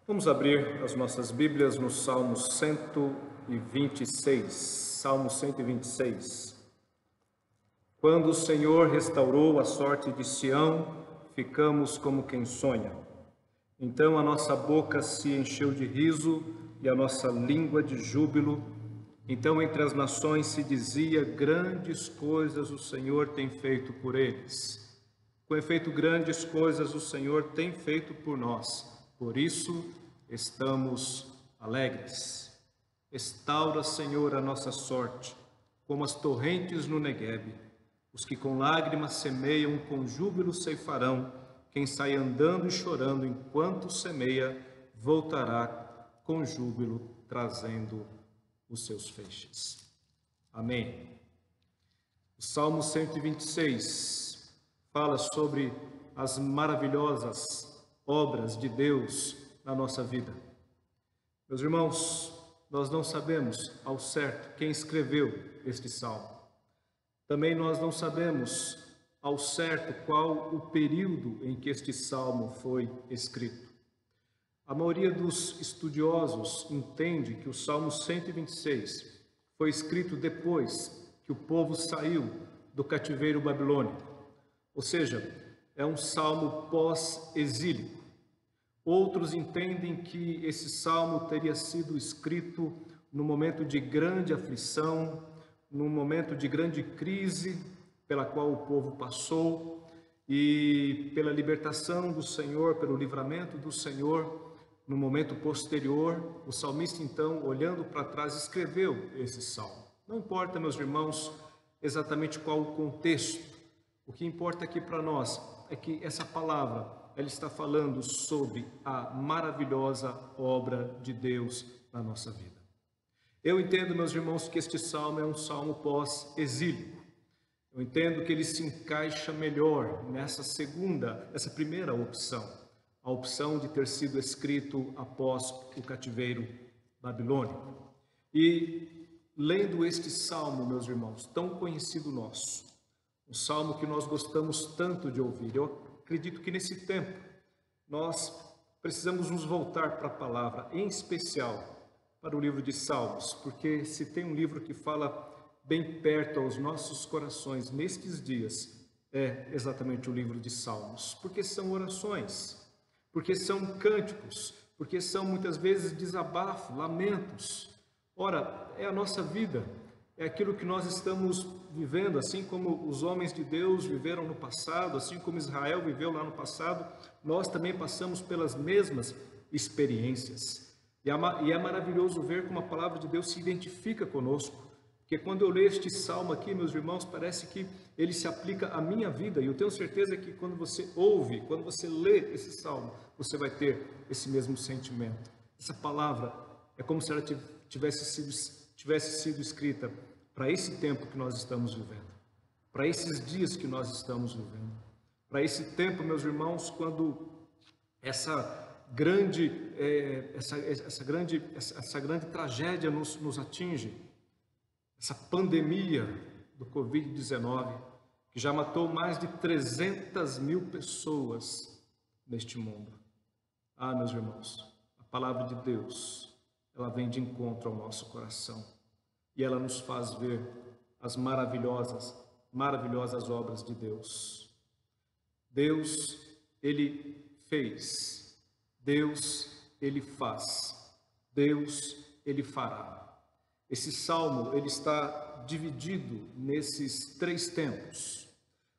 Vamos abrir as nossas Bíblias no Salmo 126. Salmo 126. Quando o Senhor restaurou a sorte de Sião, ficamos como quem sonha. Então a nossa boca se encheu de riso e a nossa língua de júbilo. Então entre as nações se dizia: grandes coisas o Senhor tem feito por eles. Com efeito, grandes coisas o Senhor tem feito por nós. Por isso, estamos alegres. Restaura, Senhor, a nossa sorte, como as torrentes no Neguebe. Os que com lágrimas semeiam, com júbilo ceifarão. Quem sai andando e chorando enquanto semeia, voltará com júbilo, trazendo os seus feixes. Amém. O Salmo 126 fala sobre as maravilhosas obras de Deus na nossa vida. Meus irmãos, nós não sabemos ao certo quem escreveu este salmo. Também nós não sabemos ao certo qual o período em que este salmo foi escrito. A maioria dos estudiosos entende que o Salmo 126 foi escrito depois que o povo saiu do cativeiro babilônico. Ou seja, é um salmo pós-exílico. Outros entendem que esse salmo teria sido escrito no momento de grande aflição, num momento de grande crise pela qual o povo passou, e pela libertação do Senhor, pelo livramento do Senhor, no momento posterior, o salmista então, olhando para trás, escreveu esse salmo. Não importa, meus irmãos, exatamente qual o contexto. O que importa aqui para nós é que essa palavra, ela está falando sobre a maravilhosa obra de Deus na nossa vida. Eu entendo, meus irmãos, que este salmo é um salmo pós-exílico. Eu entendo que ele se encaixa melhor essa primeira opção, a opção de ter sido escrito após o cativeiro babilônico. E lendo este salmo, meus irmãos, tão conhecido nosso, um salmo que nós gostamos tanto de ouvir. Eu acredito que nesse tempo nós precisamos nos voltar para a palavra, em especial para o livro de Salmos, porque se tem um livro que fala bem perto aos nossos corações nestes dias, é exatamente o livro de Salmos, porque são orações, porque são cânticos, porque são muitas vezes desabafo, lamentos. Ora, é a nossa vida. É aquilo que nós estamos vivendo, assim como os homens de Deus viveram no passado, assim como Israel viveu lá no passado, nós também passamos pelas mesmas experiências. E é maravilhoso ver como a palavra de Deus se identifica conosco, porque quando eu leio este salmo aqui, meus irmãos, parece que ele se aplica à minha vida, e eu tenho certeza que quando você ouve, quando você lê esse salmo, você vai ter esse mesmo sentimento. Essa palavra é como se ela tivesse sido escrita para esse tempo que nós estamos vivendo, para esses dias que nós estamos vivendo, para esse tempo, meus irmãos, quando essa grande tragédia nos atinge, essa pandemia do Covid-19, que já matou mais de 300 mil pessoas neste mundo. Ah, meus irmãos, a palavra de Deus, ela vem de encontro ao nosso coração e ela nos faz ver as maravilhosas obras de Deus. Deus, Ele fez. Deus, Ele faz. Deus, Ele fará. Esse salmo, ele está dividido nesses três tempos.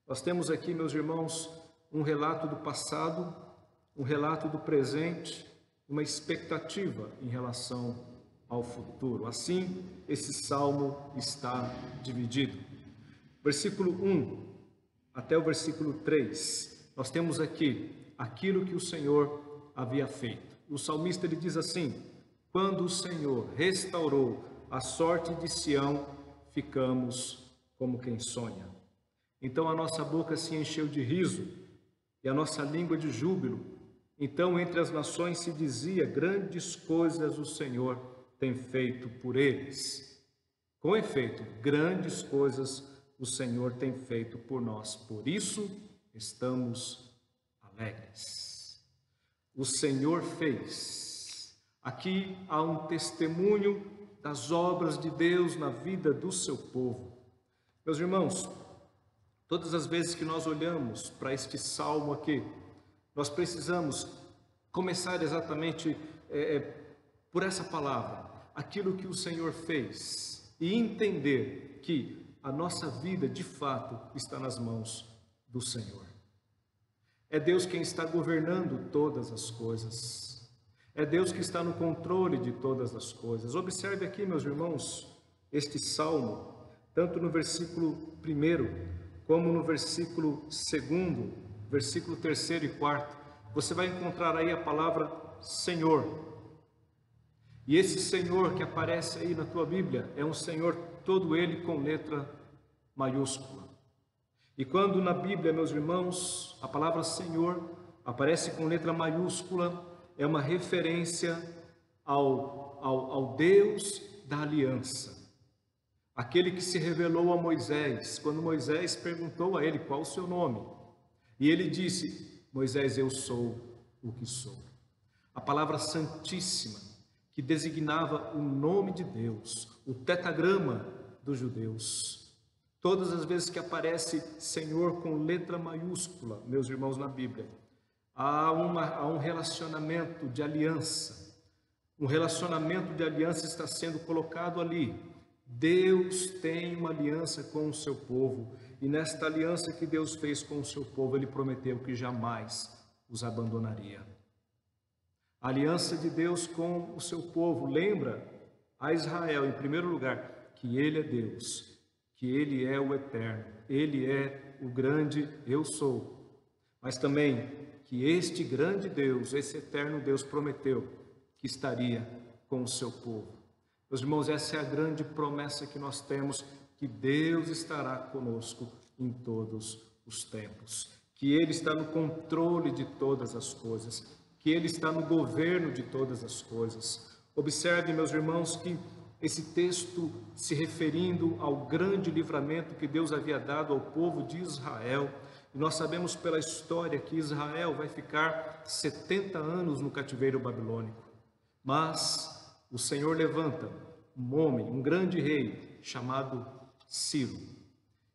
Nós temos aqui, meus irmãos, um relato do passado, um relato do presente, uma expectativa em relação ao futuro. Assim, esse salmo está dividido. Versículo 1 até o versículo 3, nós temos aqui aquilo que o Senhor havia feito. O salmista ele diz assim: quando o Senhor restaurou a sorte de Sião, ficamos como quem sonha. Então a nossa boca se encheu de riso e a nossa língua de júbilo. Então entre as nações se dizia: grandes coisas o Senhor tem feito por eles. Com efeito, grandes coisas o Senhor tem feito por nós. Por isso estamos alegres. O Senhor fez, Aqui há um testemunho das obras de Deus na vida do seu povo. Meus irmãos, todas as vezes que nós olhamos para este salmo aqui, nós precisamos começar exatamente por essa palavra, aquilo que o Senhor fez, e entender que a nossa vida, de fato, está nas mãos do Senhor. É Deus quem está governando todas as coisas. É Deus que está no controle de todas as coisas. Observe aqui, meus irmãos, este salmo, tanto no versículo 1, como no versículo 2, versículo 3 e 4, você vai encontrar aí a palavra Senhor. E esse Senhor que aparece aí na tua Bíblia é um Senhor todo ele com letra maiúscula. E quando na Bíblia, meus irmãos, a palavra Senhor aparece com letra maiúscula, é uma referência ao Deus da aliança. Aquele que se revelou a Moisés, quando Moisés perguntou a ele qual o seu nome. E ele disse: Moisés, eu sou o que sou. A palavra Santíssima, que designava o nome de Deus, o tetragrama dos judeus. Todas as vezes que aparece Senhor com letra maiúscula, meus irmãos, na Bíblia, há um relacionamento de aliança. Um relacionamento de aliança está sendo colocado ali. Deus tem uma aliança com o seu povo, e nesta aliança que Deus fez com o seu povo, Ele prometeu que jamais os abandonaria. A aliança de Deus com o seu povo lembra a Israel, em primeiro lugar, que Ele é Deus, que Ele é o eterno, Ele é o grande eu sou, mas também que este grande Deus, esse eterno Deus, prometeu que estaria com o seu povo. Meus irmãos, essa é a grande promessa que nós temos, que Deus estará conosco em todos os tempos, que Ele está no controle de todas as coisas, que Ele está no governo de todas as coisas. Observe, meus irmãos, que esse texto se referindo ao grande livramento que Deus havia dado ao povo de Israel. E nós sabemos pela história que Israel vai ficar 70 anos no cativeiro babilônico. Mas o Senhor levanta um homem, um grande rei, chamado Ciro.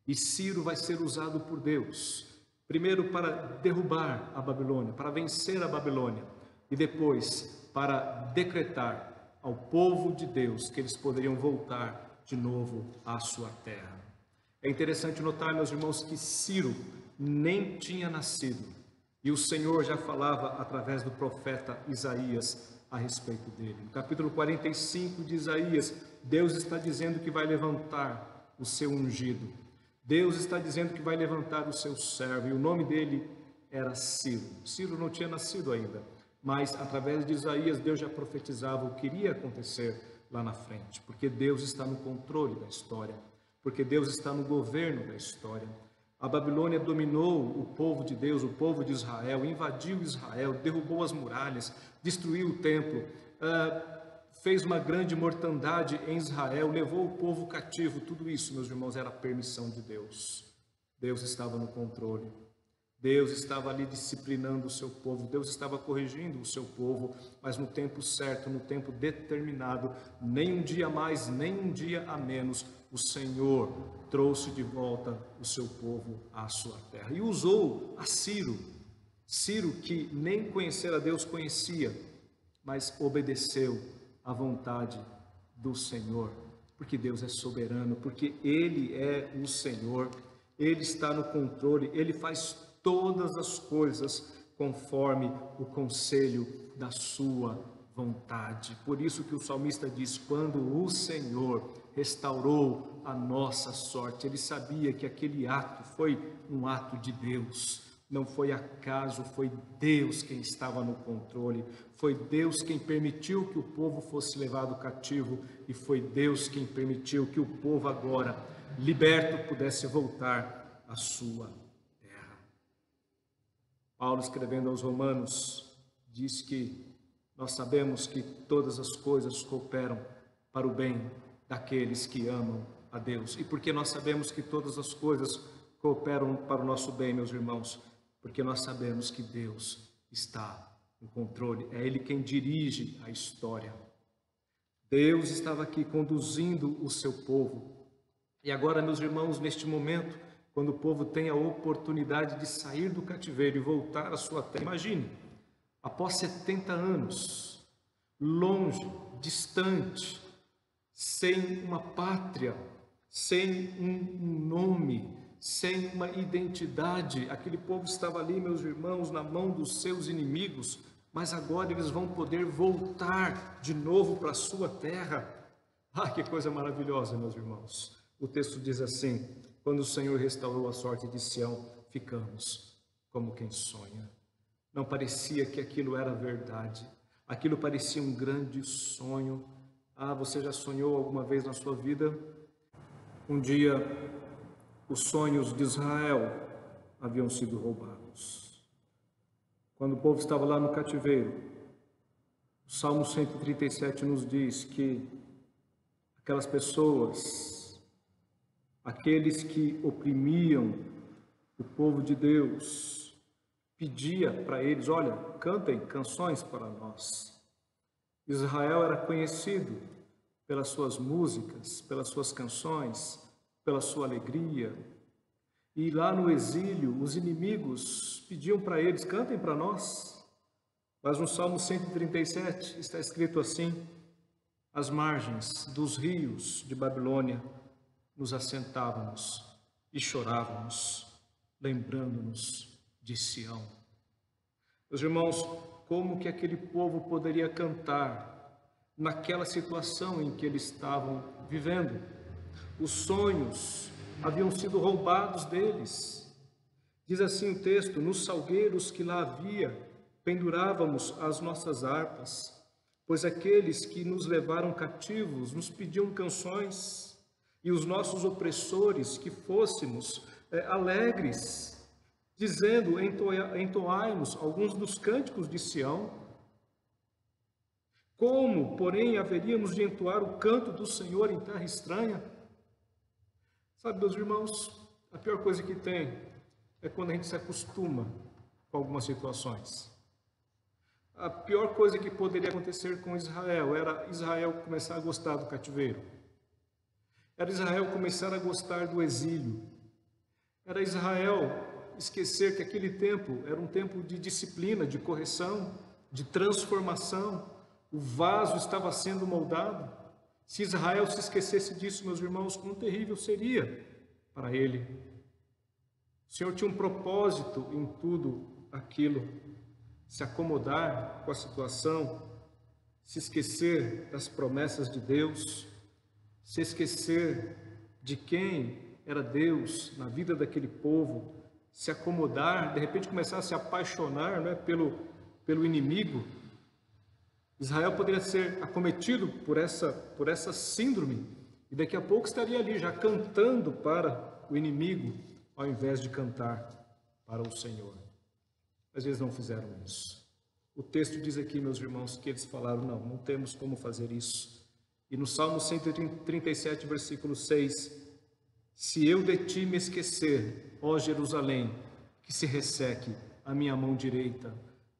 E Ciro vai ser usado por Deus, primeiro para derrubar a Babilônia, para vencer a Babilônia, e depois para decretar ao povo de Deus que eles poderiam voltar de novo à sua terra. É interessante notar, meus irmãos, que Ciro nem tinha nascido, e o Senhor já falava através do profeta Isaías a respeito dele. No capítulo 45 de Isaías, Deus está dizendo que vai levantar o seu ungido. Deus está dizendo que vai levantar o seu servo, e o nome dele era Ciro. Ciro não tinha nascido ainda, mas através de Isaías, Deus já profetizava o que iria acontecer lá na frente, porque Deus está no controle da história, porque Deus está no governo da história. A Babilônia dominou o povo de Deus, o povo de Israel, invadiu Israel, derrubou as muralhas, destruiu o templo, fez uma grande mortandade em Israel, levou o povo cativo. Tudo isso, meus irmãos, era a permissão de Deus. Deus estava no controle. Deus estava ali disciplinando o seu povo, Deus estava corrigindo o seu povo, mas no tempo certo, no tempo determinado, nem um dia a mais, nem um dia a menos, o Senhor trouxe de volta o seu povo à sua terra. E usou a Ciro, Ciro que nem conhecer a Deus conhecia, mas obedeceu à vontade do Senhor, porque Deus é soberano, porque Ele é o Senhor, Ele está no controle, Ele faz todas as coisas conforme o conselho da sua vontade. Por isso que o salmista diz: quando o Senhor restaurou a nossa sorte, ele sabia que aquele ato foi um ato de Deus, não foi acaso, foi Deus quem estava no controle, foi Deus quem permitiu que o povo fosse levado cativo, e foi Deus quem permitiu que o povo agora, liberto, pudesse voltar à sua terra. Paulo, escrevendo aos Romanos, diz que nós sabemos que todas as coisas cooperam para o bem daqueles que amam a Deus. E por que nós sabemos que todas as coisas cooperam para o nosso bem, meus irmãos? Porque nós sabemos que Deus está o controle, é Ele quem dirige a história. Deus estava aqui conduzindo o seu povo. E agora, meus irmãos, neste momento, quando o povo tem a oportunidade de sair do cativeiro e voltar à sua terra, imagine, após 70 anos, longe, distante, sem uma pátria, sem um nome, sem uma identidade, aquele povo estava ali, meus irmãos, na mão dos seus inimigos, mas agora eles vão poder voltar de novo para a sua terra. Ah, que coisa maravilhosa, meus irmãos. O texto diz assim: quando o Senhor restaurou a sorte de Sião, ficamos como quem sonha. Não parecia que aquilo era verdade, aquilo parecia um grande sonho. Ah, você já sonhou alguma vez na sua vida? Um dia, os sonhos de Israel haviam sido roubados. Quando o povo estava lá no cativeiro, o Salmo 137 nos diz que aquelas pessoas, aqueles que oprimiam o povo de Deus, pedia para eles: olha, cantem canções para nós. Israel era conhecido pelas suas músicas, pelas suas canções, pela sua alegria. E lá no exílio, os inimigos pediam para eles: cantem para nós. Mas no Salmo 137 está escrito assim: às margens dos rios de Babilônia nos assentávamos e chorávamos, lembrando-nos de Sião. Meus irmãos, como que aquele povo poderia cantar naquela situação em que eles estavam vivendo? Os sonhos haviam sido roubados deles. Diz assim o texto: nos salgueiros que lá havia, pendurávamos as nossas harpas, pois aqueles que nos levaram cativos nos pediam canções, e os nossos opressores que fôssemos alegres, dizendo: entoai-nos alguns dos cânticos de Sião. Como, porém, haveríamos de entoar o canto do Senhor em terra estranha? Sabe, meus irmãos, a pior coisa que tem é quando a gente se acostuma com algumas situações. A pior coisa que poderia acontecer com Israel era Israel começar a gostar do cativeiro. Era Israel começar a gostar do exílio. Era Israel esquecer que aquele tempo era um tempo de disciplina, de correção, de transformação. O vaso estava sendo moldado. Se Israel se esquecesse disso, meus irmãos, quão terrível seria para ele. O Senhor tinha um propósito em tudo aquilo. Se acomodar com a situação, se esquecer das promessas de Deus, se esquecer de quem era Deus na vida daquele povo, se acomodar, de repente começar a se apaixonar, né, pelo inimigo. Israel poderia ser acometido por essa síndrome e daqui a pouco estaria ali já cantando para o inimigo, ao invés de cantar para o Senhor. Mas eles não fizeram isso. O texto diz aqui, meus irmãos, que eles falaram: não temos como fazer isso. E no Salmo 137, versículo 6, se eu de ti me esquecer, ó Jerusalém, que se resseque a minha mão direita,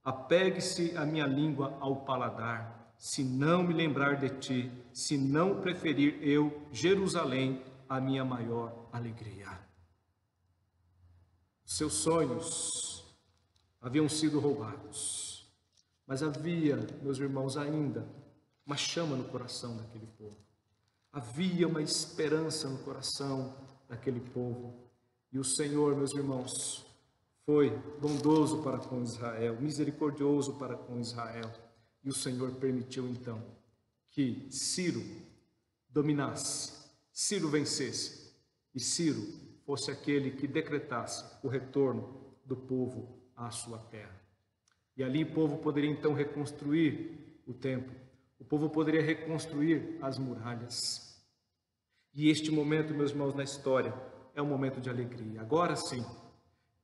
apegue-se a minha língua ao paladar, se não me lembrar de ti, se não preferir eu, Jerusalém, a minha maior alegria. Seus sonhos haviam sido roubados, mas havia, meus irmãos, ainda uma chama no coração daquele povo. Havia uma esperança no coração daquele povo. E o Senhor, meus irmãos, foi bondoso para com Israel, misericordioso para com Israel. E o Senhor permitiu então que Ciro dominasse, Ciro vencesse e Ciro fosse aquele que decretasse o retorno do povo à sua terra. E ali o povo poderia então reconstruir o templo, o povo poderia reconstruir as muralhas. E este momento, meus irmãos, na história é um momento de alegria. Agora sim,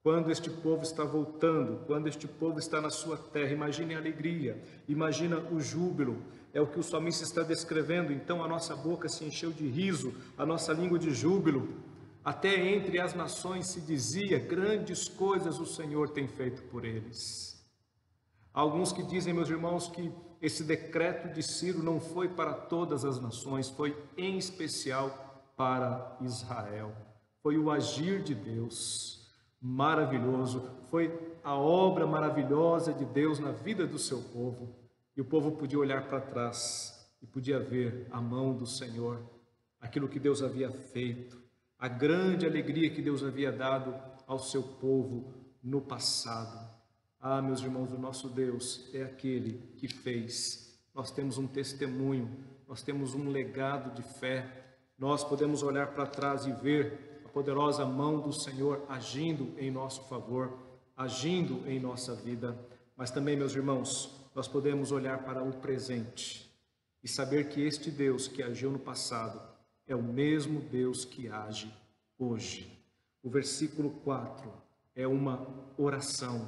quando este povo está voltando, quando este povo está na sua terra, imagine a alegria, imagina o júbilo, é o que o salmista está descrevendo. Então a nossa boca se encheu de riso, a nossa língua de júbilo, até entre as nações se dizia: grandes coisas o Senhor tem feito por eles. Há alguns que dizem, meus irmãos, que esse decreto de Ciro não foi para todas as nações, foi em especial para Israel. Foi o agir de Deus maravilhoso, foi a obra maravilhosa de Deus na vida do seu povo. E o povo podia olhar para trás e podia ver a mão do Senhor, aquilo que Deus havia feito, a grande alegria que Deus havia dado ao seu povo no passado. Ah, meus irmãos, o nosso Deus é aquele que fez. Nós temos um testemunho, nós temos um legado de fé. Nós podemos olhar para trás e ver a poderosa mão do Senhor agindo em nosso favor, agindo em nossa vida. Mas também, meus irmãos, nós podemos olhar para o presente e saber que este Deus que agiu no passado é o mesmo Deus que age hoje. O versículo 4 é uma oração.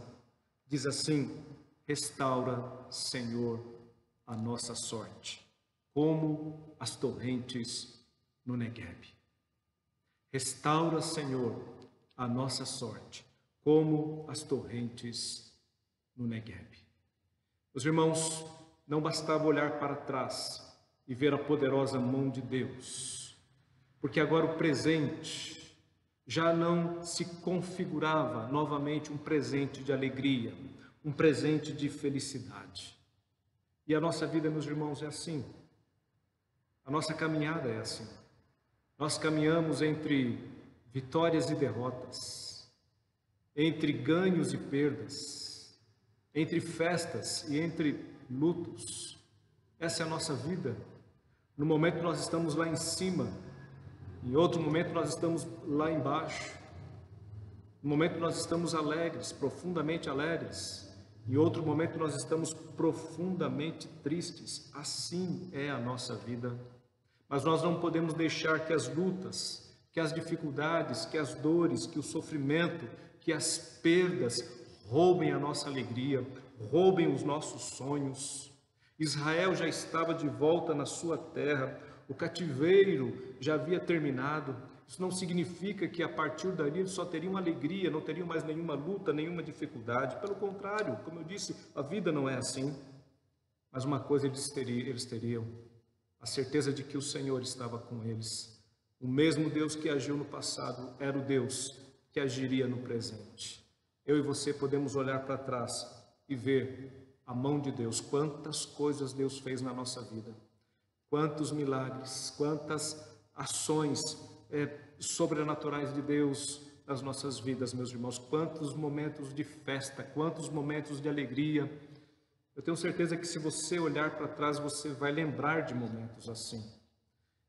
Diz assim: restaura, Senhor, a nossa sorte, como as torrentes no Negueb. Restaura, Senhor, a nossa sorte, como as torrentes no Negueb. Meus irmãos, não bastava olhar para trás e ver a poderosa mão de Deus, porque agora o presente já não se configurava novamente um presente de alegria, um presente de felicidade. E a nossa vida, meus irmãos, é assim. A nossa caminhada é assim. Nós caminhamos entre vitórias e derrotas, entre ganhos e perdas, entre festas e entre lutos. Essa é a nossa vida. No momento nós estamos lá em cima, em outro momento nós estamos lá embaixo. No momento nós estamos alegres, profundamente alegres. Em outro momento nós estamos profundamente tristes. Assim é a nossa vida. Mas nós não podemos deixar que as lutas, que as dificuldades, que as dores, que o sofrimento, que as perdas roubem a nossa alegria, roubem os nossos sonhos. Israel já estava de volta na sua terra. O cativeiro já havia terminado. Isso não significa que a partir dali eles só teriam alegria, não teriam mais nenhuma luta, nenhuma dificuldade. Pelo contrário, como eu disse, a vida não é assim. Mas uma coisa eles teriam, a certeza de que o Senhor estava com eles. O mesmo Deus que agiu no passado era o Deus que agiria no presente. Eu e você podemos olhar para trás e ver a mão de Deus. Quantas coisas Deus fez na nossa vida. Quantos milagres, quantas ações sobrenaturais de Deus nas nossas vidas, meus irmãos. Quantos momentos de festa, quantos momentos de alegria. Eu tenho certeza que se você olhar para trás, você vai lembrar de momentos assim.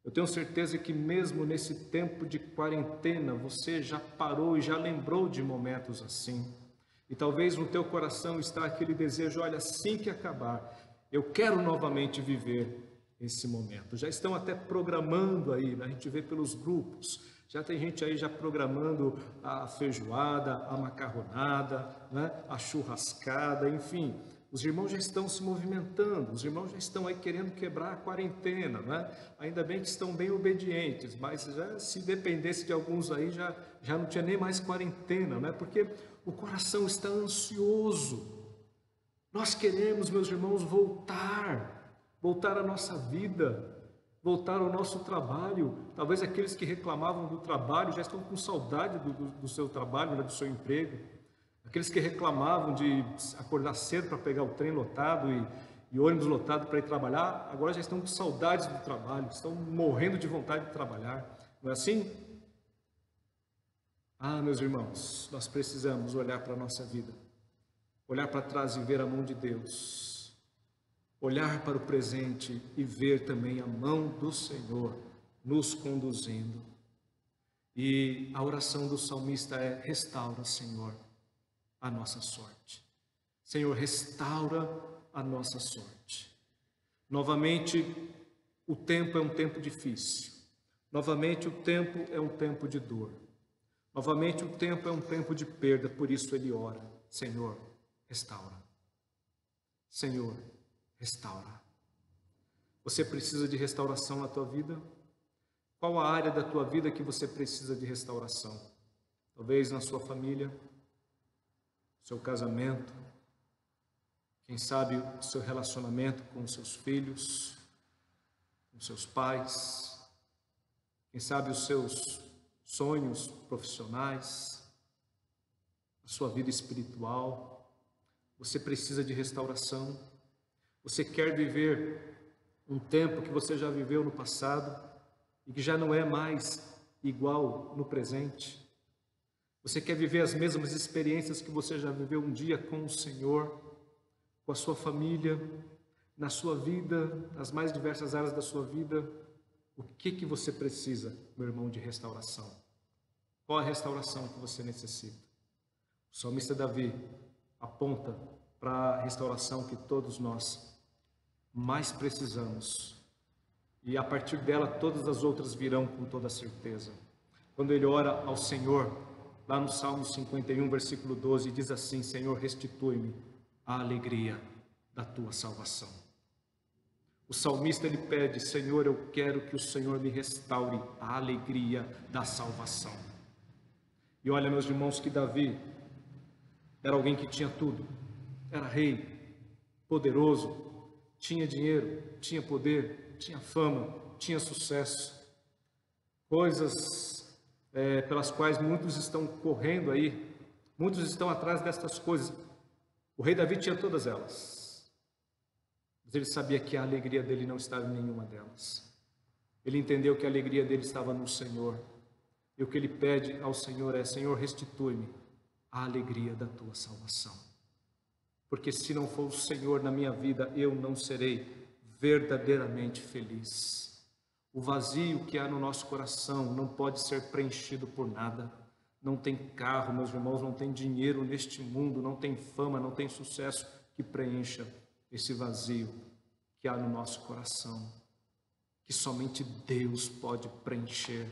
Eu tenho certeza que mesmo nesse tempo de quarentena, você já parou e já lembrou de momentos assim. E talvez no teu coração está aquele desejo, olha, assim que acabar, eu quero novamente viver esse momento. Já estão até programando aí, né? A gente vê pelos grupos, já tem gente aí já programando a feijoada, a macarronada, né? A churrascada, enfim. Os irmãos já estão se movimentando, os irmãos já estão aí querendo quebrar a quarentena, né? Ainda bem que estão bem obedientes, mas já, se dependesse de alguns aí, já não tinha nem mais quarentena, né? Porque o coração está ansioso. Nós queremos, meus irmãos, voltar à nossa vida, voltar ao nosso trabalho. Talvez aqueles que reclamavam do trabalho já estão com saudade do seu trabalho, né? Do seu emprego. Aqueles que reclamavam de acordar cedo para pegar o trem lotado e ônibus lotado para ir trabalhar, agora já estão com saudades do trabalho, estão morrendo de vontade de trabalhar. Não é assim? Ah, meus irmãos, nós precisamos olhar para a nossa vida, olhar para trás e ver a mão de Deus, olhar para o presente e ver também a mão do Senhor nos conduzindo. E a oração do salmista é: restaura, Senhor, a nossa sorte. Senhor, restaura a nossa sorte. Novamente, o tempo é um tempo difícil. Novamente, o tempo é um tempo de dor. Novamente, o tempo é um tempo de perda. Por isso ele ora: Senhor, restaura. Senhor, restaura. Você precisa de restauração na tua vida? Qual a área da tua vida que você precisa de restauração? Talvez na sua família, seu casamento, Quem sabe o seu relacionamento com os seus filhos, com os seus pais, quem sabe os seus sonhos profissionais, a sua vida espiritual. Você precisa de restauração. Você quer viver um tempo que você já viveu no passado e que já não é mais igual no presente. Você quer viver as mesmas experiências que você já viveu um dia com o Senhor, com a sua família, na sua vida, nas mais diversas áreas da sua vida. O que você precisa, meu irmão, de restauração? Qual a restauração que você necessita? O salmista Davi aponta para a restauração que todos nós mais precisamos. E a partir dela, todas as outras virão com toda certeza. Quando ele ora ao Senhor, lá no Salmo 51, versículo 12, diz assim: Senhor, restitui-me a alegria da tua salvação. O salmista, ele pede: Senhor, eu quero que o Senhor me restaure a alegria da salvação. E olha, meus irmãos, que Davi era alguém que tinha tudo. Era rei, poderoso, tinha dinheiro, tinha poder, tinha fama, tinha sucesso. Coisas pelas quais muitos estão correndo aí, muitos estão atrás destas coisas. O rei Davi tinha todas elas, mas ele sabia que a alegria dele não estava em nenhuma delas. Ele entendeu que a alegria dele estava no Senhor. E o que ele pede ao Senhor é: Senhor, restitui-me a alegria da tua salvação. Porque se não for o Senhor na minha vida, eu não serei verdadeiramente feliz. O vazio que há no nosso coração não pode ser preenchido por nada. Não tem carro, meus irmãos, não tem dinheiro neste mundo, não tem fama, não tem sucesso que preencha esse vazio que há no nosso coração, que somente Deus pode preencher.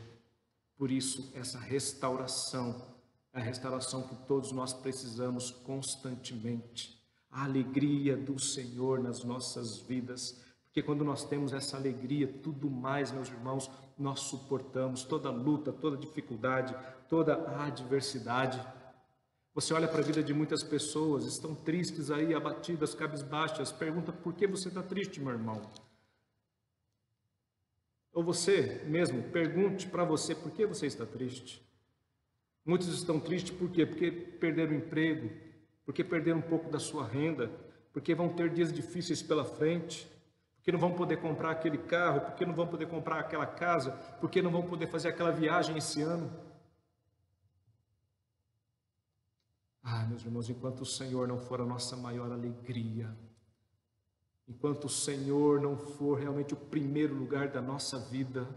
Por isso, essa restauração é a restauração que todos nós precisamos constantemente. A alegria do Senhor nas nossas vidas, porque quando nós temos essa alegria, tudo mais, meus irmãos, nós suportamos, toda luta, toda dificuldade, toda a adversidade. Você olha para a vida de muitas pessoas, estão tristes aí, abatidas, cabisbaixas, pergunta: por que você está triste, meu irmão? Ou você mesmo, pergunte para você: por que você está triste? Muitos estão tristes por quê? Porque perderam o emprego, porque perderam um pouco da sua renda, porque vão ter dias difíceis pela frente, porque não vão poder comprar aquele carro, porque não vão poder comprar aquela casa, porque não vão poder fazer aquela viagem esse ano. Meus irmãos, enquanto o Senhor não for a nossa maior alegria, enquanto o Senhor não for realmente o primeiro lugar da nossa vida,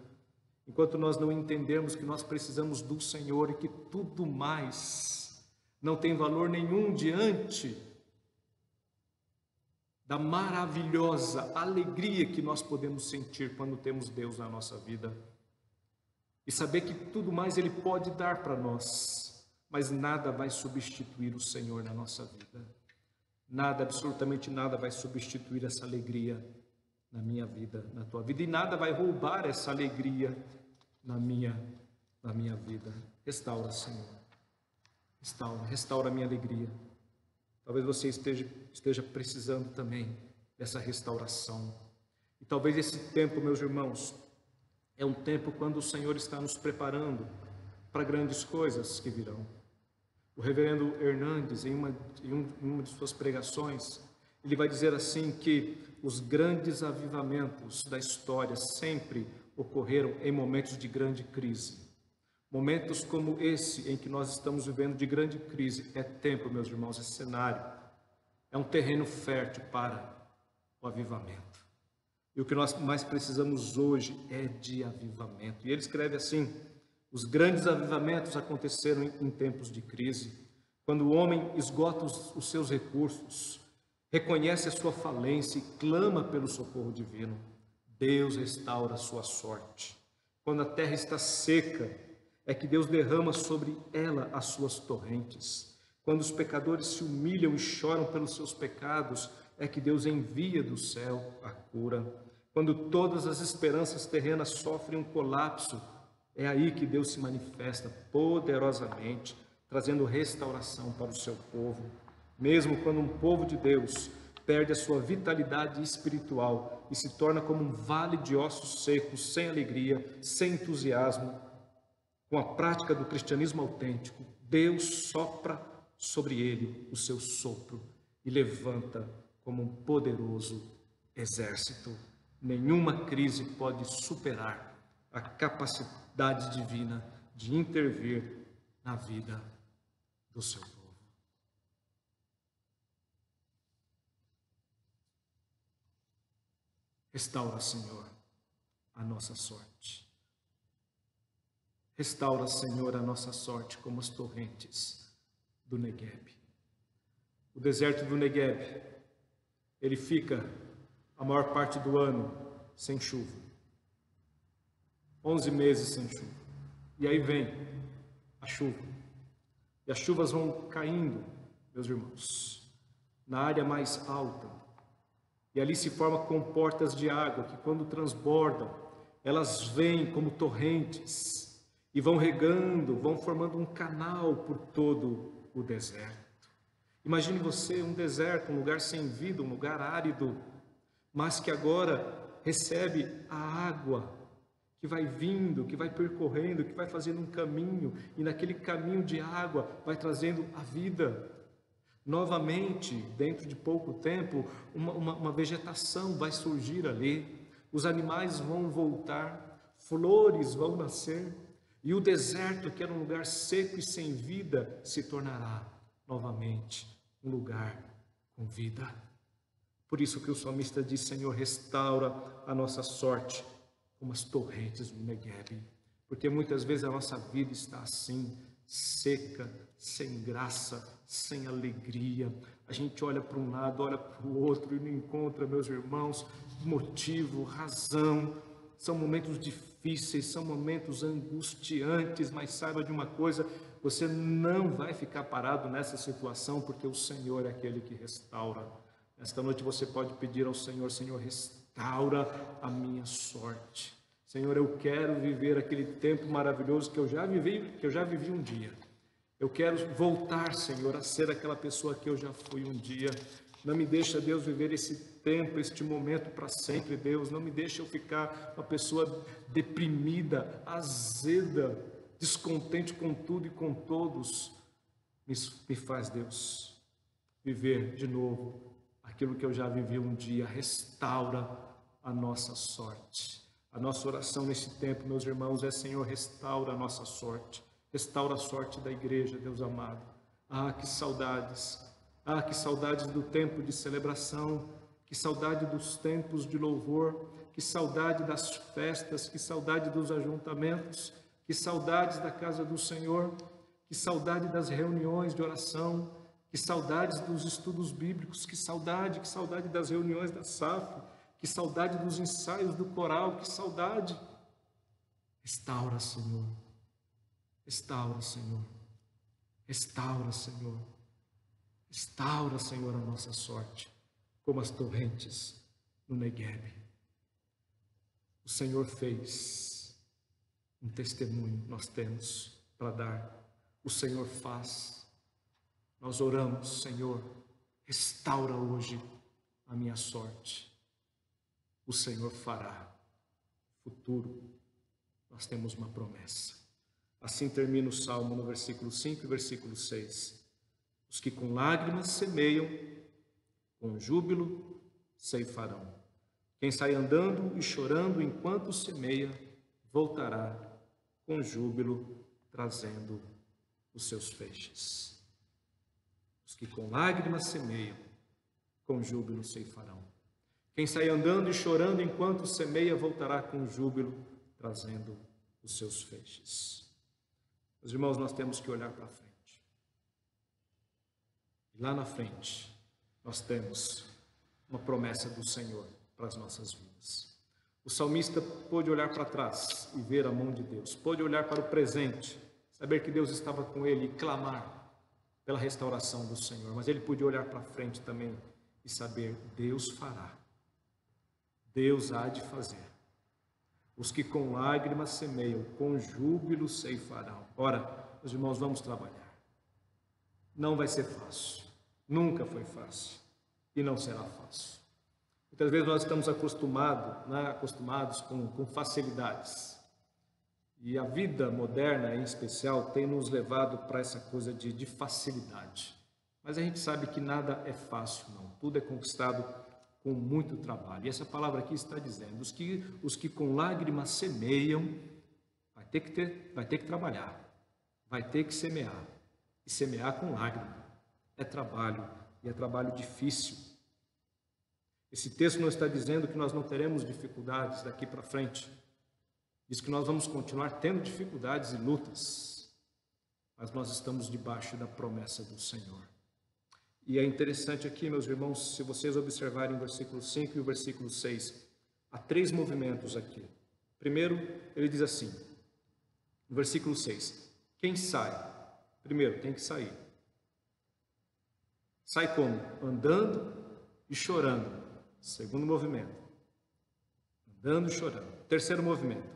enquanto nós não entendermos que nós precisamos do Senhor e que tudo mais não tem valor nenhum diante da maravilhosa alegria que nós podemos sentir quando temos Deus na nossa vida, e saber que tudo mais Ele pode dar para nós, mas nada vai substituir o Senhor na nossa vida. Nada, absolutamente nada vai substituir essa alegria na minha vida, na tua vida, e nada vai roubar essa alegria na minha vida. Restaura, Senhor. Restaura a minha alegria. Talvez você esteja precisando também dessa restauração. E talvez esse tempo, meus irmãos, é um tempo quando o Senhor está nos preparando para grandes coisas que virão. O reverendo Hernandes, em uma de suas pregações, ele vai dizer assim que os grandes avivamentos da história sempre ocorreram em momentos de grande crise. Momentos como esse em que nós estamos vivendo de grande crise é tempo, meus irmãos, é cenário, é um terreno fértil para o avivamento. E o que nós mais precisamos hoje é de avivamento. E ele escreve assim: os grandes avivamentos aconteceram em tempos de crise, quando o homem esgota os seus recursos, reconhece a sua falência e clama pelo socorro divino. Deus restaura a sua sorte. Quando a terra está seca, é que Deus derrama sobre ela as suas torrentes. Quando os pecadores se humilham e choram pelos seus pecados, é que Deus envia do céu a cura. Quando todas as esperanças terrenas sofrem um colapso, é aí que Deus se manifesta poderosamente, trazendo restauração para o seu povo. Mesmo quando um povo de Deus perde a sua vitalidade espiritual e se torna como um vale de ossos secos, sem alegria, sem entusiasmo. Com a prática do cristianismo autêntico, Deus sopra sobre ele o seu sopro e levanta como um poderoso exército. Nenhuma crise pode superar a capacidade divina de intervir na vida do seu povo. Restaura, Senhor, a nossa sorte. Restaura, Senhor, a nossa sorte como as torrentes do Negueb. O deserto do Negueb, ele fica a maior parte do ano sem chuva. 11 meses sem chuva. E aí vem a chuva. E as chuvas vão caindo, meus irmãos, na área mais alta. E ali se formam comportas de água que, quando transbordam, elas vêm como torrentes e vão regando, vão formando um canal por todo o deserto. Imagine você um deserto, um lugar sem vida, um lugar árido, mas que agora recebe a água que vai vindo, que vai percorrendo, que vai fazendo um caminho, e naquele caminho de água vai trazendo a vida. Novamente, dentro de pouco tempo, uma vegetação vai surgir ali, os animais vão voltar, flores vão nascer, e o deserto, que era um lugar seco e sem vida, se tornará novamente um lugar com vida. Por isso que o salmista diz: Senhor, restaura a nossa sorte como as torrentes do Negueb, porque muitas vezes a nossa vida está assim, seca, sem graça, sem alegria. A gente olha para um lado, olha para o outro e não encontra, meus irmãos, motivo, razão. São momentos difíceis, são momentos angustiantes, mas saiba de uma coisa: você não vai ficar parado nessa situação, porque o Senhor é aquele que restaura. Esta noite você pode pedir ao Senhor: Senhor, restaura a minha sorte. Senhor, eu quero viver aquele tempo maravilhoso que eu já vivi um dia. Eu quero voltar, Senhor, a ser aquela pessoa que eu já fui um dia. Não me deixa, Deus, viver esse tempo, este momento para sempre, Deus. Não me deixa eu ficar uma pessoa deprimida, azeda, descontente com tudo e com todos. Me faz, Deus, viver de novo aquilo que eu já vivi um dia. Restaura a nossa sorte. A nossa oração nesse tempo, meus irmãos, é: Senhor, restaura a nossa sorte. Restaura a sorte da igreja, Deus amado. Ah, que saudades! Ah, que saudades do tempo de celebração, que saudade dos tempos de louvor, que saudade das festas, que saudade dos ajuntamentos, que saudades da casa do Senhor, que saudade das reuniões de oração, que saudades dos estudos bíblicos, que saudade das reuniões da SAF, que saudade dos ensaios do coral, que saudade. Restaura, Senhor. Restaura, Senhor. Restaura, Senhor. Restaura, Senhor, a nossa sorte, como as torrentes no Negueb. O Senhor fez, um testemunho nós temos para dar. O Senhor faz. Nós oramos: Senhor, restaura hoje a minha sorte. O Senhor fará. Futuro, nós temos uma promessa. Assim termina o Salmo no versículo 5 e versículo 6. Os que com lágrimas semeiam, com júbilo ceifarão. Quem sai andando e chorando enquanto semeia, voltará com júbilo, trazendo os seus feixes. Os que com lágrimas semeiam, com júbilo ceifarão. Quem sai andando e chorando enquanto semeia, voltará com júbilo, trazendo os seus feixes. Meus irmãos, nós temos que olhar para frente. E lá na frente, nós temos uma promessa do Senhor para as nossas vidas. O salmista pôde olhar para trás e ver a mão de Deus. Pôde olhar para o presente, saber que Deus estava com ele e clamar pela restauração do Senhor. Mas ele podia olhar para frente também e saber: Deus fará. Deus há de fazer. Os que com lágrimas semeiam, com júbilo ceifarão. Ora, meus irmãos, vamos trabalhar. Não vai ser fácil. Nunca foi fácil. e não será fácil. Muitas vezes nós estamos acostumados com facilidades. E a vida moderna, em especial, tem nos levado para essa coisa de facilidade. Mas a gente sabe que nada é fácil, não. Tudo é conquistado com muito trabalho. E essa palavra aqui está dizendo, os que com lágrimas semeiam, vai ter que trabalhar, vai ter que semear. E semear com lágrima é trabalho, e é trabalho difícil. Esse texto não está dizendo que nós não teremos dificuldades daqui para frente. Diz que nós vamos continuar tendo dificuldades e lutas, mas nós estamos debaixo da promessa do Senhor. E é interessante aqui, meus irmãos, se vocês observarem o versículo 5 e o versículo 6, há 3 movimentos aqui. Primeiro, ele diz assim, no versículo 6, quem sai? Primeiro, tem que sair. Sai como? Andando e chorando. Segundo movimento, andando e chorando. Terceiro movimento,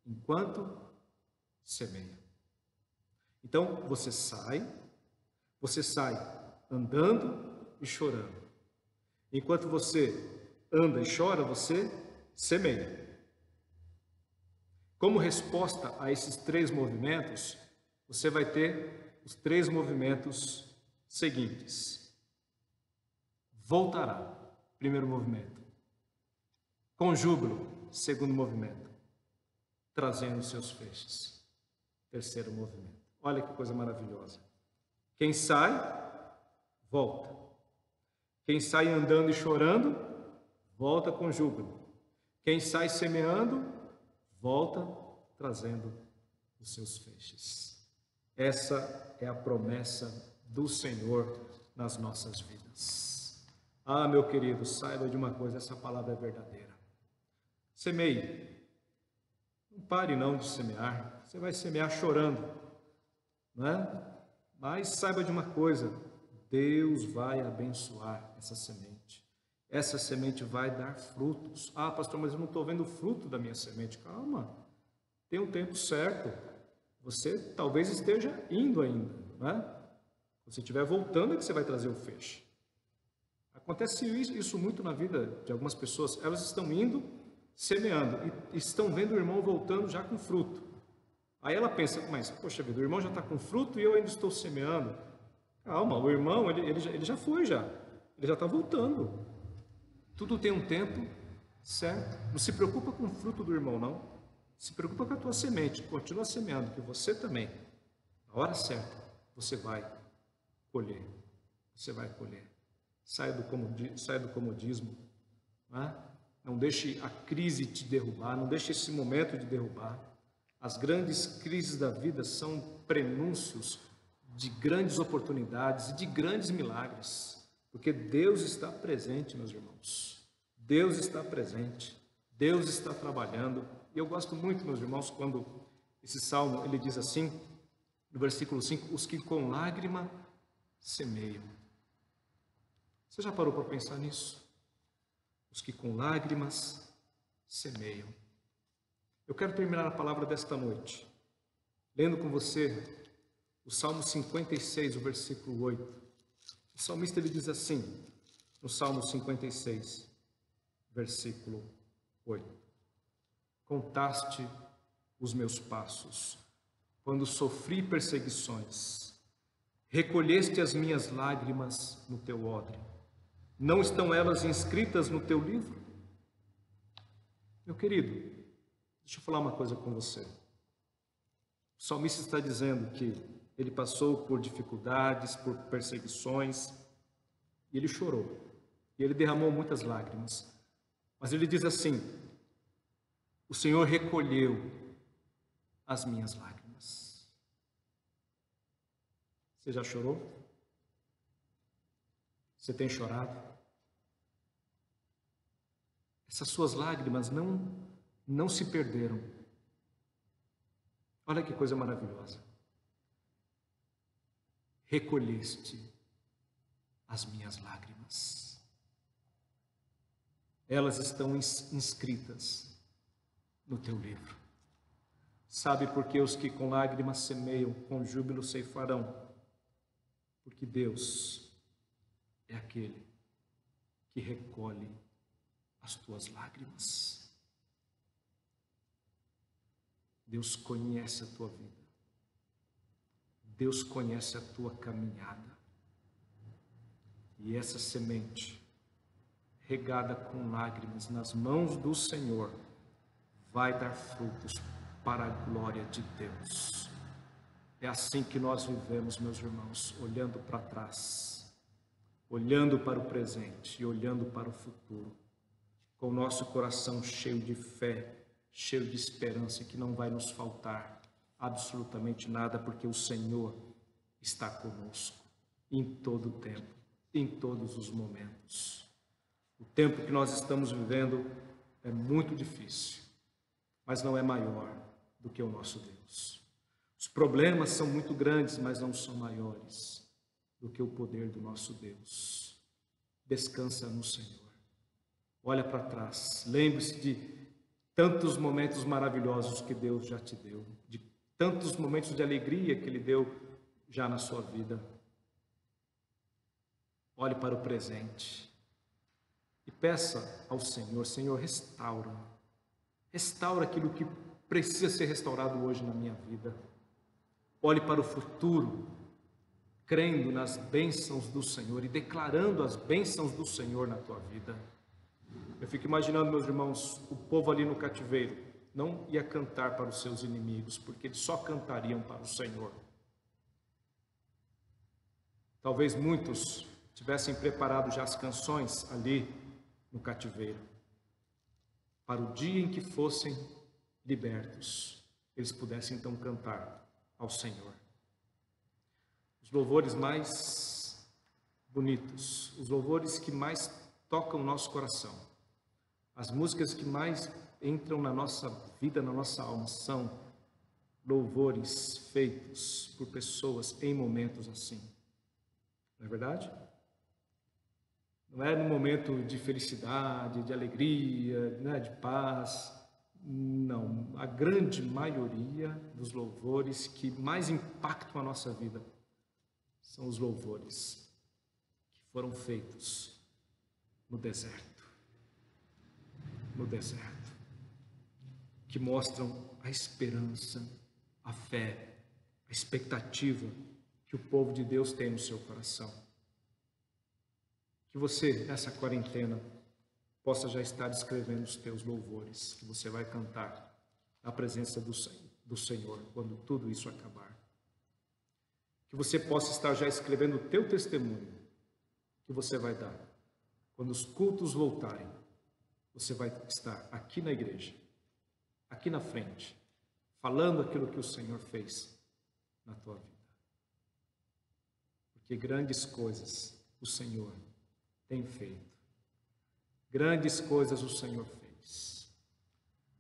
enquanto semeia. Então, você sai andando e chorando. Enquanto você anda e chora, você semeia. Como resposta a esses 3 movimentos, você vai ter os 3 movimentos seguintes. Voltará, primeiro movimento. Com júbilo, segundo movimento. Trazendo seus feixes, terceiro movimento. Olha que coisa maravilhosa. Quem sai, volta. Quem sai andando e chorando, volta com júbilo. Quem sai semeando, volta trazendo os seus feixes. Essa é a promessa do Senhor nas nossas vidas. Ah, meu querido, saiba de uma coisa, essa palavra é verdadeira. Semeie. Não pare não de semear. Você vai semear chorando, não é? Mas saiba de uma coisa, Deus vai abençoar essa semente. Essa semente vai dar frutos. Ah, pastor, mas eu não estou vendo o fruto da minha semente. Calma, tem um tempo certo. Você talvez esteja indo ainda, não é? Quando você estiver voltando é que você vai trazer o feixe. Acontece isso muito na vida de algumas pessoas. Elas estão indo, semeando, e estão vendo o irmão voltando já com fruto. Aí ela pensa, mas, poxa vida, o irmão já está com fruto e eu ainda estou semeando. Calma, o irmão, ele já foi já. Ele já está voltando. Tudo tem um tempo certo. Não se preocupa com o fruto do irmão, não. Se preocupa com a tua semente. Continua semeando, que você também, na hora certa, você vai colher. Você vai colher. Saia do comodismo. Não é? Não deixe a crise te derrubar. Não deixe esse momento de derrubar. As grandes crises da vida são prenúncios de grandes oportunidades e de grandes milagres, porque Deus está presente, meus irmãos. Deus está presente, Deus está trabalhando. E eu gosto muito, meus irmãos, quando esse salmo, ele diz assim, no versículo 5, os que com lágrima semeiam. Você já parou para pensar nisso? Os que com lágrimas semeiam. Eu quero terminar a palavra desta noite, lendo com você o Salmo 56, o versículo 8. O salmista ele diz assim, no Salmo 56, versículo 8. Contaste os meus passos, quando sofri perseguições. Recolheste as minhas lágrimas no teu odre. Não estão elas inscritas no teu livro? Meu querido, deixa eu falar uma coisa com você. O salmista está dizendo que ele passou por dificuldades, por perseguições, e ele chorou, e ele derramou muitas lágrimas. Mas ele diz assim, o Senhor recolheu as minhas lágrimas. Você já chorou? Você tem chorado? Essas suas lágrimas não se perderam. Olha que coisa maravilhosa. Recolheste as minhas lágrimas. Elas estão inscritas no teu livro. Sabe por que os que com lágrimas semeiam, com júbilo ceifarão? Porque Deus é aquele que recolhe as tuas lágrimas. Deus conhece a tua vida. Deus conhece a tua caminhada. E essa semente, regada com lágrimas nas mãos do Senhor, vai dar frutos para a glória de Deus. É assim que nós vivemos, meus irmãos, olhando para trás, olhando para o presente e olhando para o futuro, com o nosso coração cheio de fé, cheio de esperança, que não vai nos faltar absolutamente nada, porque o Senhor está conosco em todo o tempo, em todos os momentos. O tempo que nós estamos vivendo é muito difícil, mas não é maior do que o nosso Deus. Os problemas são muito grandes, mas não são maiores do que o poder do nosso Deus. Descansa no Senhor. Olha para trás. Lembre-se de tantos momentos maravilhosos que Deus já te deu, de tantos momentos de alegria que Ele deu já na sua vida. Olhe para o presente e peça ao Senhor: Senhor, restaura aquilo que precisa ser restaurado hoje na minha vida. Olhe para o futuro, crendo nas bênçãos do Senhor e declarando as bênçãos do Senhor na tua vida. Eu fico imaginando, meus irmãos, o povo ali no cativeiro não ia cantar para os seus inimigos, porque eles só cantariam para o Senhor. Talvez muitos tivessem preparado já as canções ali no cativeiro, para o dia em que fossem libertos, eles pudessem então cantar ao Senhor. Os louvores mais bonitos, os louvores que mais tocam o nosso coração, as músicas que mais entram na nossa vida, na nossa alma, são louvores feitos por pessoas em momentos assim. Não é verdade? Não é no momento de felicidade, de alegria, né, de paz. Não. A grande maioria dos louvores que mais impactam a nossa vida são os louvores que foram feitos no deserto. No deserto. Que mostram a esperança, a fé, a expectativa que o povo de Deus tem no seu coração. Que você, nessa quarentena, possa já estar escrevendo os teus louvores, que você vai cantar na presença do Senhor, quando tudo isso acabar. Que você possa estar já escrevendo o teu testemunho, que você vai dar. Quando os cultos voltarem, você vai estar aqui na igreja, aqui na frente, falando aquilo que o Senhor fez na tua vida. Porque grandes coisas o Senhor tem feito. Grandes coisas o Senhor fez.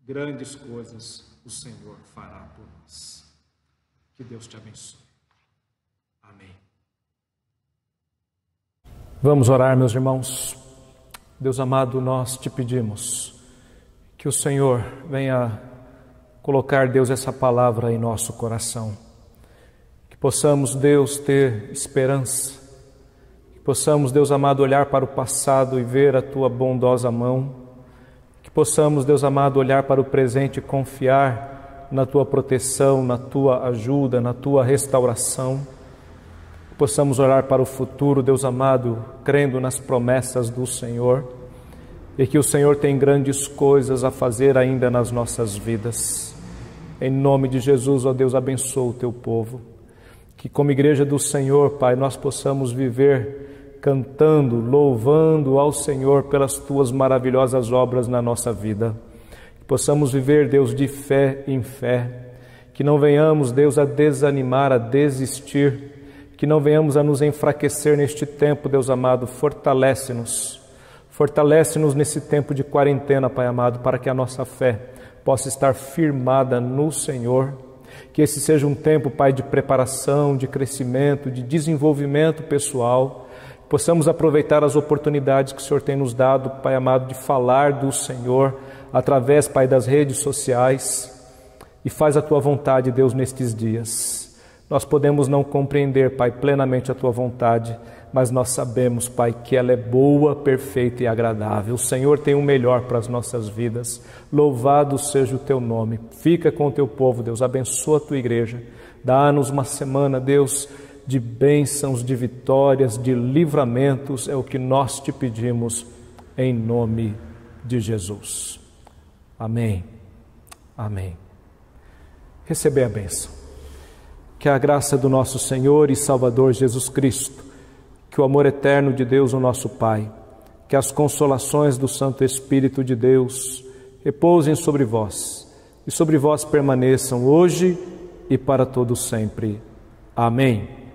Grandes coisas o Senhor fará por nós. Que Deus te abençoe. Amém. Vamos orar, meus irmãos. Deus amado, nós te pedimos que o Senhor venha colocar, Deus, essa palavra em nosso coração. Que possamos, Deus, ter esperança. Que possamos, Deus amado, olhar para o passado e ver a tua bondosa mão. Que possamos, Deus amado, olhar para o presente e confiar na tua proteção, na tua ajuda, na tua restauração. Que possamos olhar para o futuro, Deus amado, crendo nas promessas do Senhor. E que o Senhor tem grandes coisas a fazer ainda nas nossas vidas. Em nome de Jesus, ó Deus, abençoa o teu povo. Que como igreja do Senhor, Pai, nós possamos viver cantando, louvando ao Senhor pelas tuas maravilhosas obras na nossa vida. Que possamos viver, Deus, de fé em fé. Que não venhamos, Deus, a desanimar, a desistir. Que não venhamos a nos enfraquecer neste tempo, Deus amado. Fortalece-nos. Fortalece-nos nesse tempo de quarentena, Pai amado, para que a nossa fé possa estar firmada no Senhor. Que esse seja um tempo, Pai, de preparação, de crescimento, de desenvolvimento pessoal. Possamos aproveitar as oportunidades que o Senhor tem nos dado, Pai amado, de falar do Senhor através, Pai, das redes sociais. E faz a tua vontade, Deus, nestes dias. Nós podemos não compreender, Pai, plenamente a Tua vontade, mas nós sabemos, Pai, que ela é boa, perfeita e agradável. O Senhor tem o melhor para as nossas vidas. Louvado seja o Teu nome. Fica com o Teu povo, Deus. Abençoa a Tua igreja. Dá-nos uma semana, Deus, de bênçãos, de vitórias, de livramentos. É o que nós te pedimos em nome de Jesus. Amém. Amém. Receber a bênção. Que a graça do nosso Senhor e Salvador Jesus Cristo, que o amor eterno de Deus, o nosso Pai, que as consolações do Santo Espírito de Deus repousem sobre vós e sobre vós permaneçam hoje e para todo sempre. Amém.